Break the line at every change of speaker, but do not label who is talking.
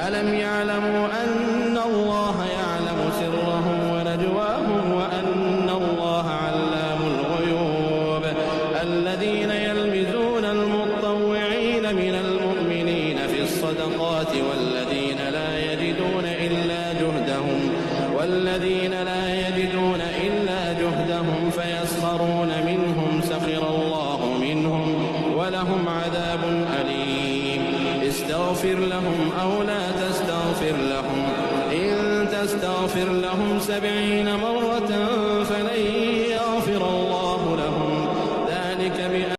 ألم يعلموا أن الله يعلم سرهم ونجواهم وأن الله علام الغيوب الذين يلمزون المطوعين من المؤمنين في الصدقات والذين لا يجدون إلا جهدهم فيسخرون منهم سخر الله منهم ولهم عذاب أليم استغفر لهم أو لا تستغفر لهم إن تستغفر لهم 70 مرة فلن يغفر الله